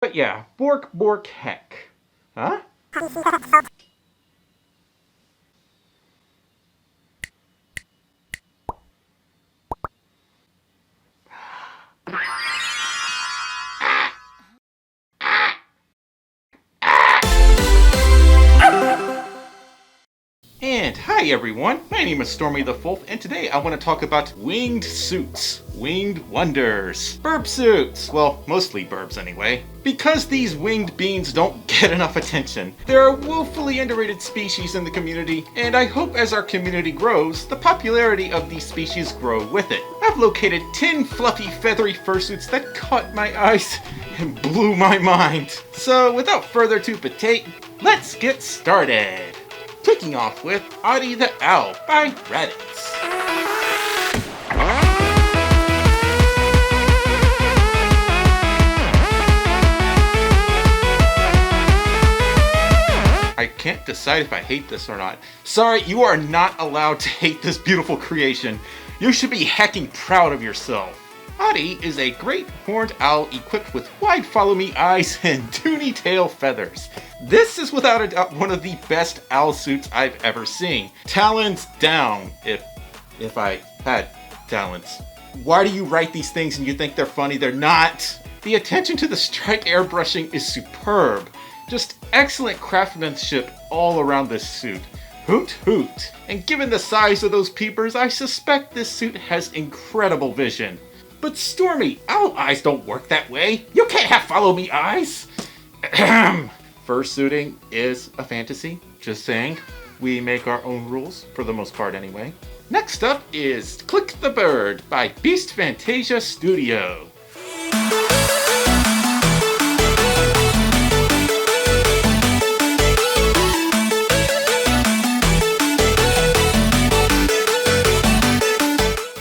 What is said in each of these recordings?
But yeah, bork Hank. Huh? And hi everyone, my name is Stormi the Folf, and today I want to talk about winged suits, winged wonders, burb suits, well, mostly burbs anyway. Because these winged beings don't get enough attention, they're a woefully underrated species in the community, and I hope as our community grows, the popularity of these species grow with it. I've located 10 fluffy, feathery fursuits that caught my eyes and blew my mind. So without further ado, let's get started. Kicking off with Audie the Owl by Reddits. I can't decide if I hate this or not. Sorry, you are not allowed to hate this beautiful creation. You should be hecking proud of yourself. Audie is a great horned owl equipped with wide follow-me eyes and toony tail feathers. This is without a doubt one of the best owl suits I've ever seen. Talons down, if I had talents. Why do you write these things and you think they're funny? They're not. The attention to the strike airbrushing is superb. Just excellent craftsmanship all around this suit. Hoot hoot. And given the size of those peepers, I suspect this suit has incredible vision. But Stormi, owl eyes don't work that way. You can't have follow-me eyes. Fursuiting is a fantasy, just saying. We make our own rules, for the most part anyway. Next up is Click the Bird by Beast Fantasia Studio.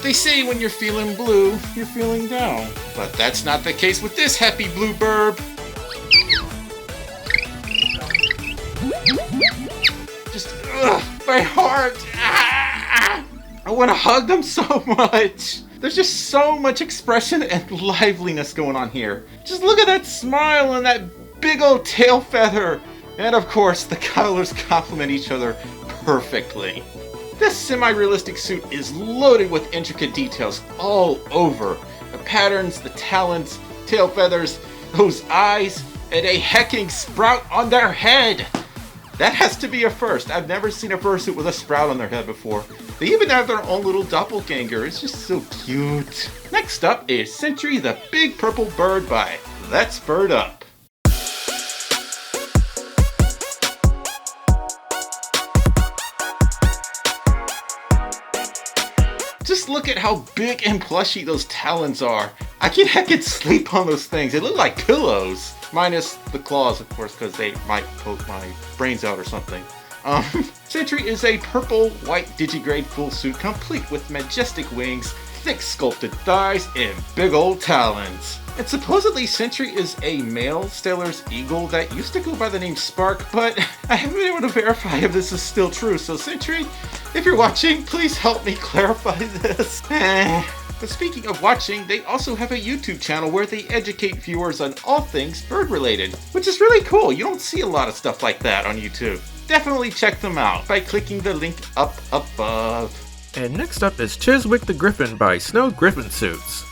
They say when you're feeling blue, you're feeling down. But that's not the case with this happy blue burb. Just, my heart. I want to hug them so much. There's just so much expression and liveliness going on here. Just look at that smile and that big old tail feather. And of course, the colors complement each other perfectly. This semi-realistic suit is loaded with intricate details all over. The patterns, the talons, tail feathers, those eyes, and a hecking sprout on their head. That has to be a first. I've never seen a fursuit with a sprout on their head before. They even have their own little doppelganger. It's just so cute. Next up is Sintra the Big Purple Bird by Let's Bird Up. Just look at how big and plushy those talons are. I can heckin' sleep on those things. They look like pillows. Minus the claws, of course, because they might poke my brains out or something. Sintra is a purple-white digigrade full suit complete with majestic wings, thick sculpted thighs, and big old talons. And supposedly Sintra is a male Stellar's eagle that used to go by the name Spark, but I haven't been able to verify if this is still true. So Sintra, if you're watching, please help me clarify this. But speaking of watching, they also have a YouTube channel where they educate viewers on all things bird related, which is really cool. You don't see a lot of stuff like that on YouTube. Definitely check them out by clicking the link up above. And next up is Chiswick the Griffin by Snow Griffin Suits.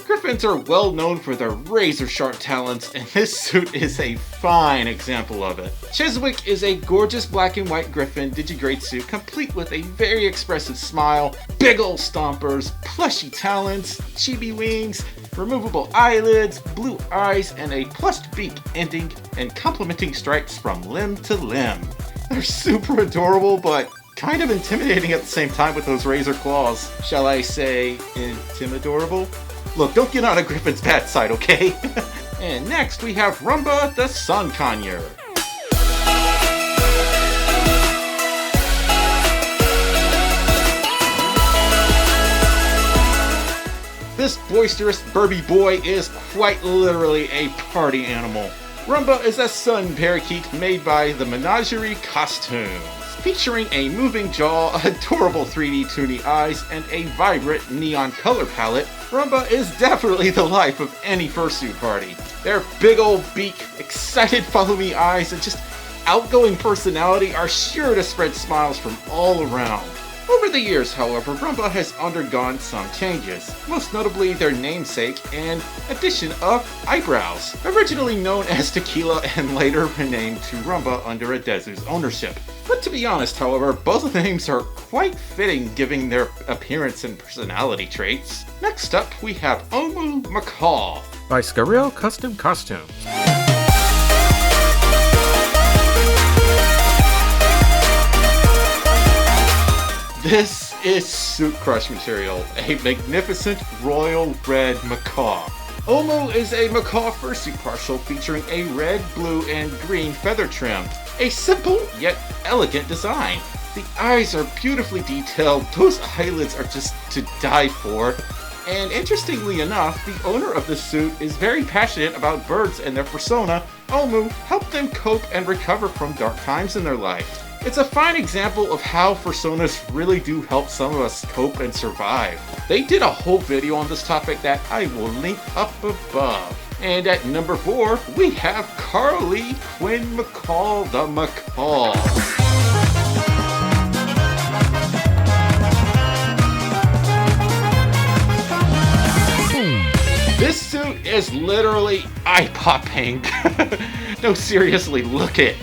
Griffins are well known for their razor-sharp talons, and this suit is a fine example of it. Chiswick is a gorgeous black and white griffin digigrade suit complete with a very expressive smile, big ol' stompers, plushy talons, chibi wings, removable eyelids, blue eyes, and a plushed beak ending and complementing stripes from limb to limb. They're super adorable, but kind of intimidating at the same time with those razor claws. Shall I say intimidorable? Look, don't get on a griffin's bad side, okay? And next we have Rumba the Sun Conure. This boisterous Burby boy is quite literally a party animal. Rumba is a sun parakeet made by the Menagerie Costumes. Featuring a moving jaw, adorable 3D toony eyes, and a vibrant neon color palette, Rumba is definitely the life of any fursuit party. Their big old beak, excited follow me eyes, and just outgoing personality are sure to spread smiles from all around. Over the years, however, Rumba has undergone some changes, most notably their namesake and addition of eyebrows, originally known as Tequila and later renamed to Rumba under Adezu's ownership. But to be honest, however, both names are quite fitting given their appearance and personality traits. Next up, we have Omu Macaw by Scaril Custom Costumes. This is Suit Crush material, a magnificent royal red macaw. Omu is a macaw fursuit partial featuring a red, blue, and green feather trim. A simple yet elegant design. The eyes are beautifully detailed, those eyelids are just to die for. And interestingly enough, the owner of the suit is very passionate about birds and their persona. Omu helped them cope and recover from dark times in their life. It's a fine example of how personas really do help some of us cope and survive. They did a whole video on this topic that I will link up above. And at number 4, we have Carly Quinn Macaw the Macaw. This suit is literally IPOP Hank. No, seriously, look it.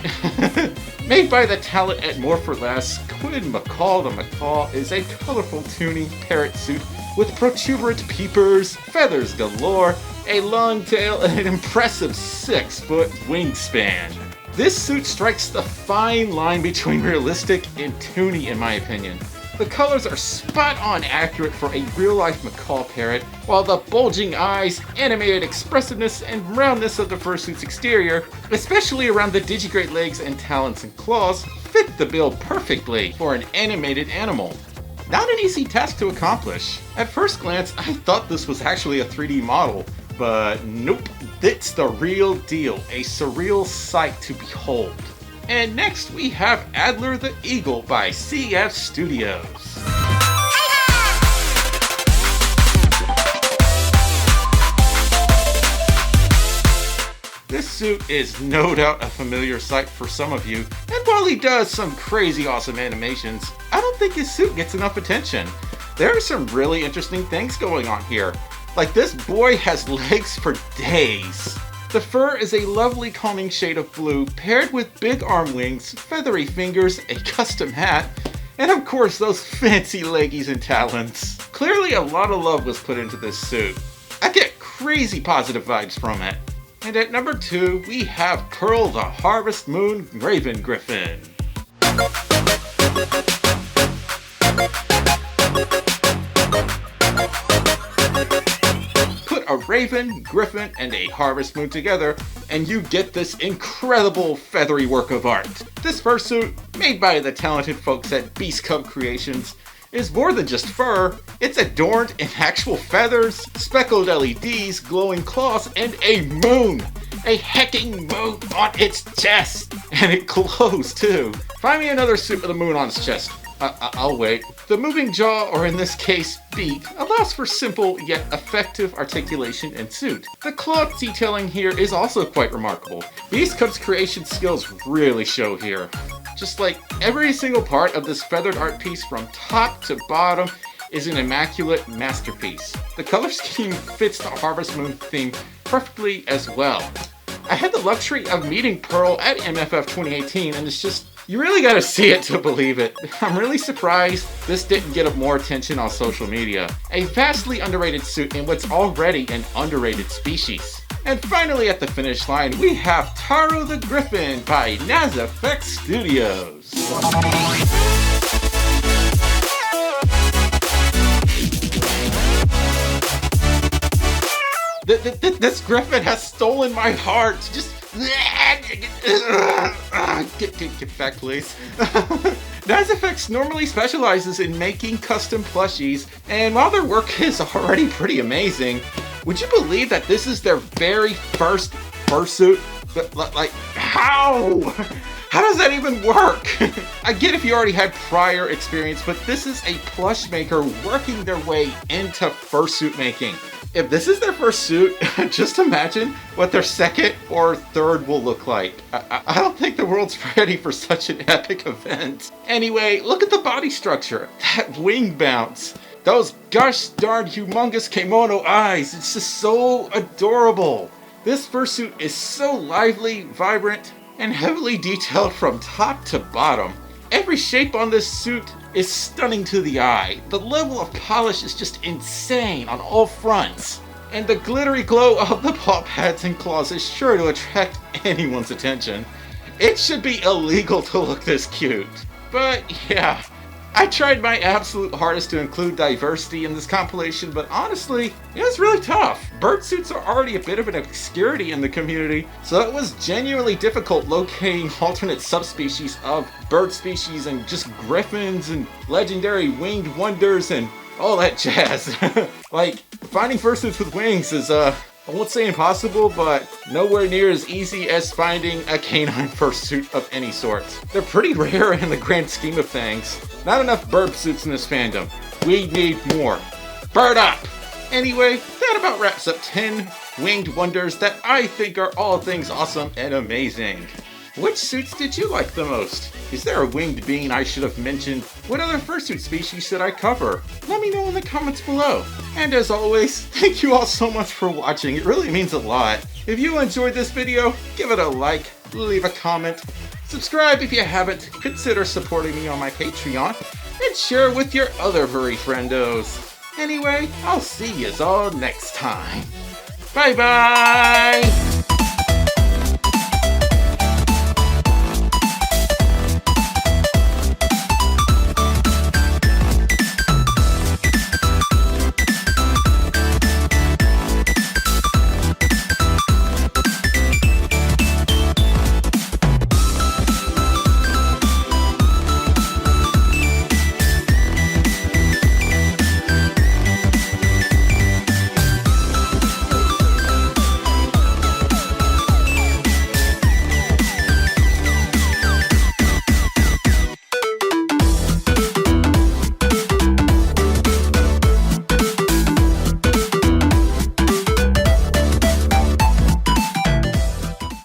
Made by the talent at More for Less, Quinn Macaw the Macaw is a colorful, toony parrot suit with protuberant peepers, feathers galore, a long tail, and an impressive 6-foot wingspan. This suit strikes the fine line between realistic and toony in my opinion. The colors are spot on accurate for a real-life macaw parrot, while the bulging eyes, animated expressiveness, and roundness of the fursuit's exterior, especially around the digigreat legs and talons and claws, fit the bill perfectly for an animated animal. Not an easy task to accomplish. At first glance, I thought this was actually a 3D model, but nope, it's the real deal, a surreal sight to behold. And next we have Adler the Eagle by CF Studios. This suit is no doubt a familiar sight for some of you, and while he does some crazy awesome animations, I don't think his suit gets enough attention. There are some really interesting things going on here. Like, this boy has legs for days. The fur is a lovely calming shade of blue, paired with big arm wings, feathery fingers, a custom hat, and of course those fancy leggies and talons. Clearly a lot of love was put into this suit. I get crazy positive vibes from it. And at number 2, we have Pearl the Harvest Moon Raven Griffin. A raven, griffin, and a harvest moon together, and you get this incredible feathery work of art. This fursuit, made by the talented folks at Beast Cub Creations, is more than just fur. It's adorned in actual feathers, speckled LEDs, glowing claws, and a moon! A hecking moon on its chest! And it glows too. Find me another suit with a moon on its chest. I'll wait. The moving jaw, or in this case, beak, allows for simple yet effective articulation and suit. The claw detailing here is also quite remarkable. Beast Cub's creation skills really show here. Just like every single part of this feathered art piece from top to bottom is an immaculate masterpiece. The color scheme fits the Harvest Moon theme perfectly as well. I had the luxury of meeting Pearl at MFF 2018, and it's just, you really gotta see it to believe it. I'm really surprised this didn't get more attention on social media. A vastly underrated suit in what's already an underrated species. And finally at the finish line, we have Taro the Griffin by NazFX Studios. This Griffin has stolen my heart. Just get back, please. NazFX normally specializes in making custom plushies, and while their work is already pretty amazing, would you believe that this is their very first fursuit? Like, how? How does that even work? I get if you already had prior experience, but this is a plush maker working their way into fursuit making. If this is their first suit, just imagine what their second or third will look like. I don't think the world's ready for such an epic event. Anyway, look at the body structure, that wing bounce, those gosh darn humongous kimono eyes. It's just so adorable. This fursuit is so lively, vibrant, and heavily detailed from top to bottom. Every shape on this suit is stunning to the eye. The level of polish is just insane on all fronts. And the glittery glow of the paw pads and claws is sure to attract anyone's attention. It should be illegal to look this cute. But yeah, I tried my absolute hardest to include diversity in this compilation, but honestly, it was really tough. Bird suits are already a bit of an obscurity in the community, so it was genuinely difficult locating alternate subspecies of bird species and just griffins and legendary winged wonders and all that jazz. Like, finding fursuits with wings is, I won't say impossible, but nowhere near as easy as finding a canine fursuit of any sort. They're pretty rare in the grand scheme of things. Not enough burb suits in this fandom. We need more. Bird up! Anyway, that about wraps up 10 winged wonders that I think are all things awesome and amazing. Which suits did you like the most? Is there a winged being I should have mentioned? What other fursuit species should I cover? Let me know in the comments below. And as always, thank you all so much for watching. It really means a lot. If you enjoyed this video, give it a like, leave a comment, subscribe if you haven't, consider supporting me on my Patreon, and share with your other furry friendos. Anyway, I'll see yous all next time. Bye bye!